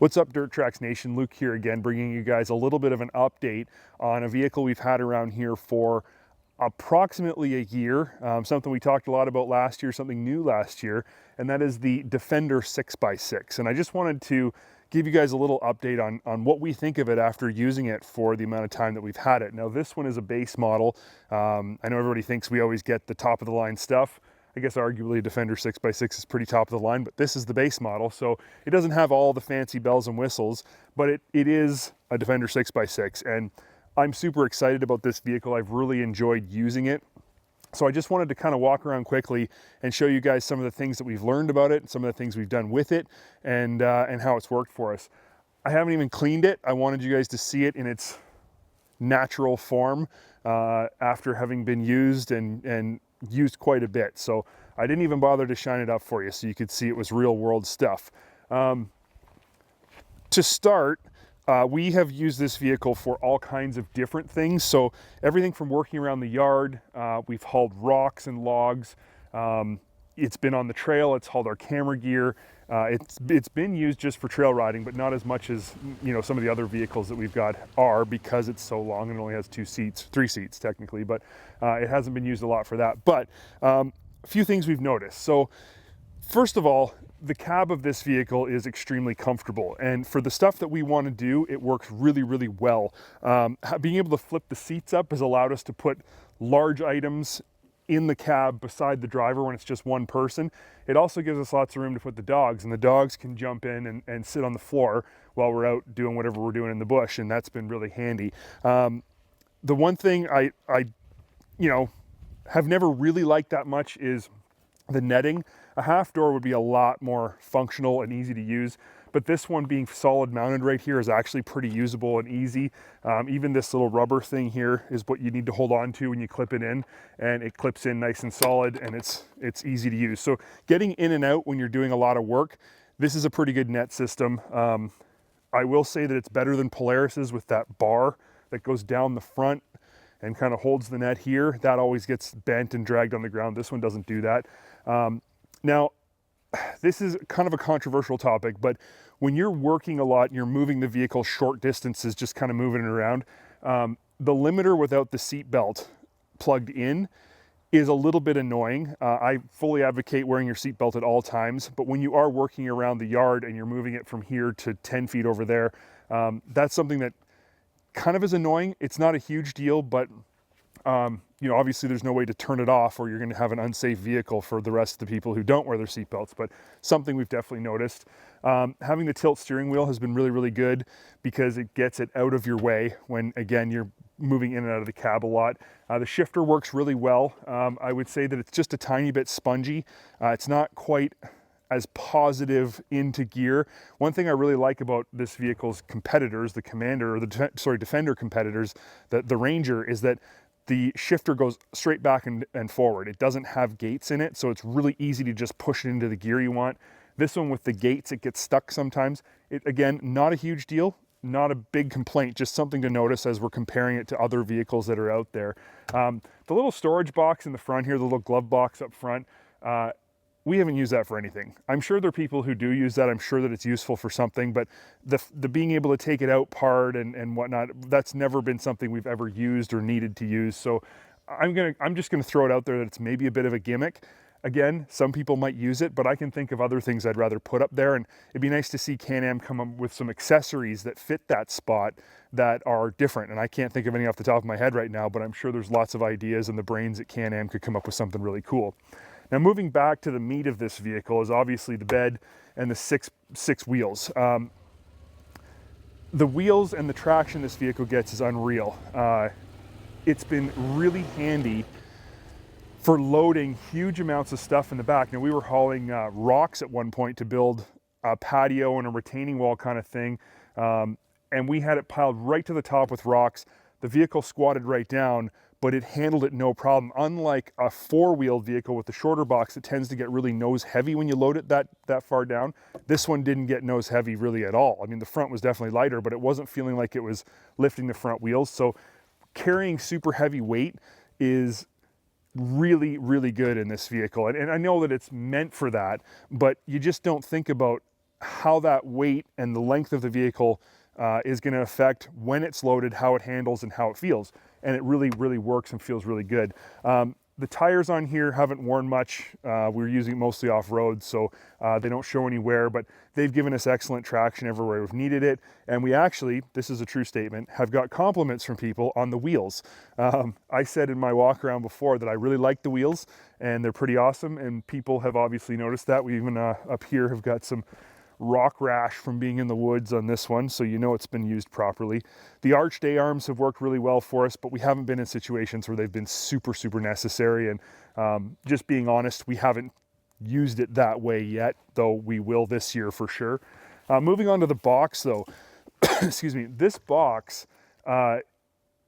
What's up, Dirt Trax Nation? Luke here again, bringing you guys a little bit of an update on a vehicle we've had around here for approximately a year. Something we talked a lot about last year, something new last year, and that is the Defender 6x6. And I just wanted to give you guys a little update on what we think of it after using it for the amount of time that we've had it. Now, this one is a base model. I know everybody thinks we always get the top of the line stuff. I guess arguably a Defender 6x6 is pretty top of the line, but this is the base model, so it doesn't have all the fancy bells and whistles, but it is a Defender 6x6, and I'm super excited about this vehicle. I've really enjoyed using it. So I just wanted to kind of walk around quickly and show you guys some of the things that we've learned about it, some of the things we've done with it, and how it's worked for us. I haven't even cleaned it. I wanted you guys to see it in its natural form after having been used and used quite a bit. So I didn't even bother to shine it up for you so you could see it was real world stuff. To start, we have used this vehicle for all kinds of different things. So everything from working around the yard, we've hauled rocks and logs. It's been on the trail, it's hauled our camera gear. It's been used just for trail riding, but not as much as, you know, some of the other vehicles that we've got are, because it's so long and only has three seats technically, but it hasn't been used a lot for that. But a few things we've noticed. So first of all, the cab of this vehicle is extremely comfortable, and for the stuff that we want to do, it works really, really well. Being able to flip the seats up has allowed us to put large items in the cab beside the driver when it's just one person. It also gives us lots of room to put the dogs, and the dogs can jump in and sit on the floor while we're out doing whatever we're doing in the bush, and that's been really handy. The one thing I have never really liked that much is the netting. A half door would be a lot more functional and easy to use, but this one being solid mounted right here is actually pretty usable and easy. Even this little rubber thing here is what you need to hold on to when you clip it in, and it clips in nice and solid, and it's easy to use. So getting in and out when you're doing a lot of work, this is a pretty good net system. I will say that it's better than Polaris's with that bar that goes down the front and kind of holds the net here. That always gets bent and dragged on the ground. This one doesn't do that. Now, this is kind of a controversial topic, but when you're working a lot and you're moving the vehicle short distances, just kind of moving it around, the limiter without the seat belt plugged in is a little bit annoying. I fully advocate wearing your seat belt at all times, but when you are working around the yard and you're moving it from here to 10 feet over there, that's something that kind of is annoying. It's not a huge deal, but you know, obviously there's no way to turn it off or you're going to have an unsafe vehicle for the rest of the people who don't wear their seatbelts, but something we've definitely noticed. Having the tilt steering wheel has been really, really good because it gets it out of your way when, again, you're moving in and out of the cab a lot. The shifter works really well. I would say that it's just a tiny bit spongy. It's not quite as positive into gear. One thing I really like about this vehicle's competitors, the Commander, or the Defender competitors, the Ranger, is that the shifter goes straight back and forward. It doesn't have gates in it, so it's really easy to just push it into the gear you want. This one with the gates, it gets stuck sometimes. Again, not a huge deal, not a big complaint, just something to notice as we're comparing it to other vehicles that are out there. The little storage box in the front here, the little glove box up front, we haven't used that for anything. I'm sure there are people who do use that. I'm sure that it's useful for something, but the being able to take it out part and whatnot, that's never been something we've ever used or needed to use. So I'm just gonna throw it out there that it's maybe a bit of a gimmick. Again, some people might use it, but I can think of other things I'd rather put up there, and it'd be nice to see Can-Am come up with some accessories that fit that spot that are different. And I can't think of any off the top of my head right now, but I'm sure there's lots of ideas, and the brains at Can-Am could come up with something really cool. Now, moving back to the meat of this vehicle is obviously the bed and the six wheels. The wheels and the traction this vehicle gets is unreal. It's been really handy for loading huge amounts of stuff in the back. Now, we were hauling rocks at one point to build a patio and a retaining wall kind of thing, and we had it piled right to the top with rocks. The vehicle squatted right down, but it handled it no problem. Unlike a four-wheeled vehicle with the shorter box, it tends to get really nose heavy when you load it that far down. This one didn't get nose heavy really at all. I mean, the front was definitely lighter, but it wasn't feeling like it was lifting the front wheels. So carrying super heavy weight is really, really good in this vehicle. And I know that it's meant for that, but you just don't think about how that weight and the length of the vehicle is going to affect when it's loaded, how it handles, and how it feels. And it really, really works and feels really good. The tires on here haven't worn much. We're using it mostly off-road, so they don't show any wear, but they've given us excellent traction everywhere we've needed it. And we actually, this is a true statement, have got compliments from people on the wheels. I said in my walk around before that I really like the wheels and they're pretty awesome, and people have obviously noticed that. We even up here have got some rock rash from being in the woods on this one, so you know it's been used properly. The arched A-arms have worked really well for us, but we haven't been in situations where they've been super, super necessary. And just being honest, we haven't used it that way yet, though we will this year for sure. Moving on to the box though, excuse me, this box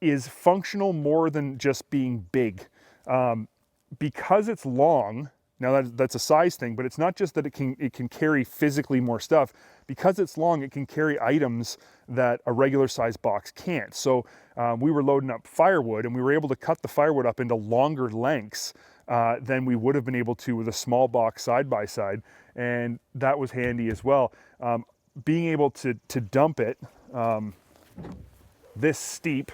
is functional more than just being big. Because it's long, now that's a size thing, but it's not just that it can carry physically more stuff. Because it's long, it can carry items that a regular size box can't. So we were loading up firewood, and we were able to cut the firewood up into longer lengths than we would have been able to with a small box side by side, and that was handy as well. Being able to dump it this steep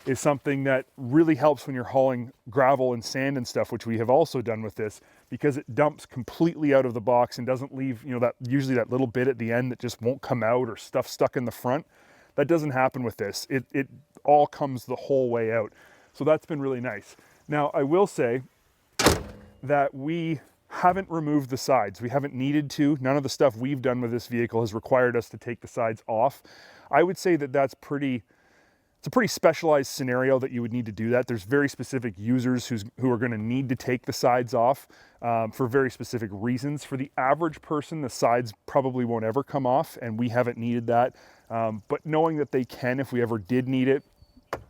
is something that really helps when you're hauling gravel and sand and stuff, which we have also done with this, because it dumps completely out of the box and doesn't leave, you know, that usually that little bit at the end that just won't come out, or stuff stuck in the front. That doesn't happen with this. It all comes the whole way out. So that's been really nice. Now, I will say that we haven't removed the sides. We haven't needed to. None of the stuff we've done with this vehicle has required us to take the sides off. I would say that it's a pretty specialized scenario that you would need to do that. There's very specific users who are going to need to take the sides off for very specific reasons. For the average person, the sides probably won't ever come off, and we haven't needed that. But knowing that they can, if we ever did need it,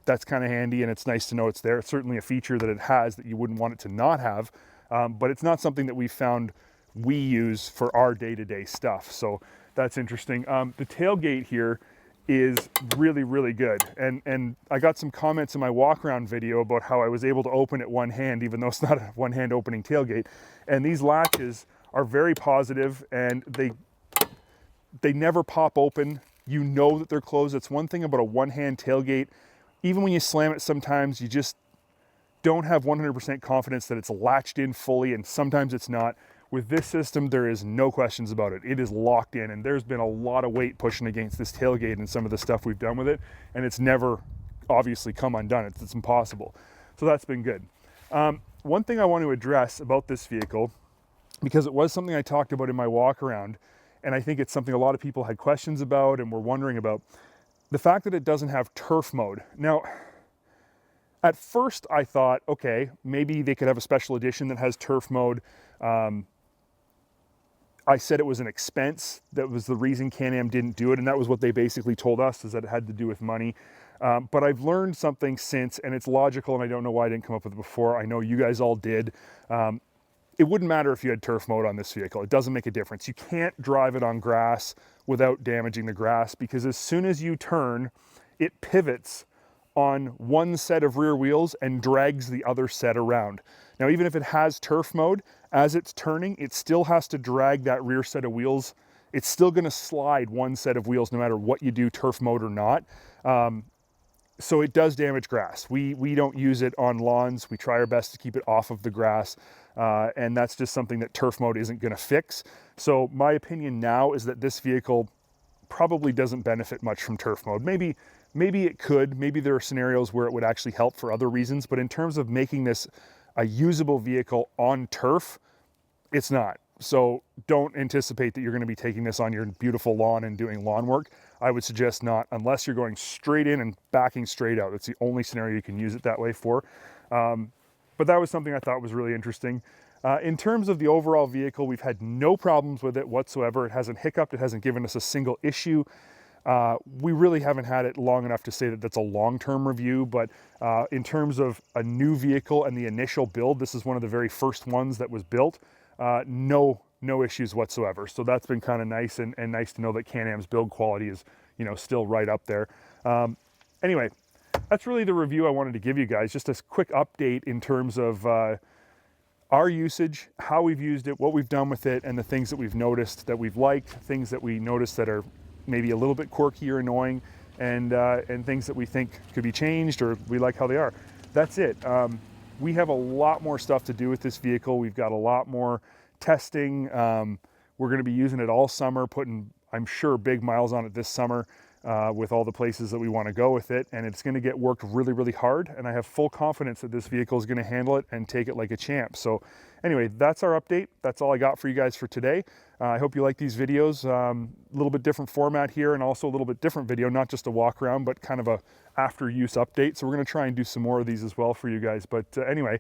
that's kind of handy, and it's nice to know it's there. It's certainly a feature that it has that you wouldn't want it to not have, but it's not something that we found we use for our day-to-day stuff. So that's interesting. The tailgate here is really, really good. And I got some comments in my walk around video about how I was able to open it one hand, even though it's not a one hand opening tailgate. And these latches are very positive, and they never pop open. You know that they're closed. It's one thing about a one hand tailgate. Even when you slam it, sometimes you just don't have 100% confidence that it's latched in fully, and sometimes it's not. With this system, there is no questions about it. It is locked in, and there's been a lot of weight pushing against this tailgate and some of the stuff we've done with it, and it's never obviously come undone. It's impossible. So that's been good. One thing I want to address about this vehicle, because it was something I talked about in my walk around, and I think it's something a lot of people had questions about and were wondering about, the fact that it doesn't have turf mode. Now, at first I thought, okay, maybe they could have a special edition that has turf mode. I said it was an expense. That was the reason Can-Am didn't do it, and that was what they basically told us, is that it had to do with money. But I've learned something since, and it's logical, and I don't know why I didn't come up with it before. I know you guys all did. It wouldn't matter if you had turf mode on this vehicle. It doesn't make a difference. You can't drive it on grass without damaging the grass, because as soon as you turn, it pivots on one set of rear wheels and drags the other set around. Now, even if it has turf mode, as it's turning, it still has to drag that rear set of wheels. It's still gonna slide one set of wheels no matter what you do, turf mode or not. So it does damage grass. We don't use it on lawns. We try our best to keep it off of the grass. And that's just something that turf mode isn't gonna fix. So my opinion now is that this vehicle probably doesn't benefit much from turf mode. Maybe it could. Maybe there are scenarios where it would actually help for other reasons, but in terms of making this a usable vehicle on turf, it's not. So don't anticipate that you're going to be taking this on your beautiful lawn and doing lawn work. I would suggest not, unless you're going straight in and backing straight out. That's the only scenario you can use it that way for. But that was something I thought was really interesting. In terms of the overall vehicle, we've had no problems with it whatsoever. It hasn't hiccuped. It hasn't given us a single issue. We really haven't had it long enough to say that that's a long-term review, but in terms of a new vehicle and the initial build, this is one of the very first ones that was built. No issues whatsoever. So that's been kind of nice, and nice to know that Can-Am's build quality is, you know, still right up there. Anyway, that's really the review I wanted to give you guys. Just a quick update in terms of our usage, how we've used it, what we've done with it, and the things that we've noticed that we've liked, things that we noticed that are maybe a little bit quirky or annoying, and things that we think could be changed or we like how they are. That's it. We have a lot more stuff to do with this vehicle. We've got a lot more testing. We're going to be using it all summer, putting, I'm sure, big miles on it this summer with all the places that we want to go with it. And it's going to get worked really, really hard. And I have full confidence that this vehicle is going to handle it and take it like a champ. So anyway, that's our update. That's all I got for you guys for today. I hope you like these videos. A little bit different format here, and also a little bit different video, not just a walk around, but kind of a after use update. So we're going to try and do some more of these as well for you guys. But anyway,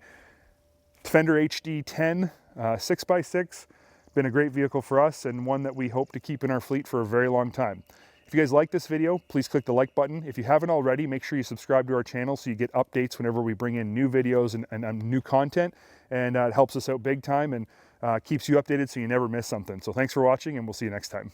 Fender HD 10 6x6, been a great vehicle for us, and one that we hope to keep in our fleet for a very long time. If you guys like this video, please click the like button. If you haven't already, make sure you subscribe to our channel so you get updates whenever we bring in new videos and new content. And it helps us out big time and keeps you updated so you never miss something. So thanks for watching, and we'll see you next time.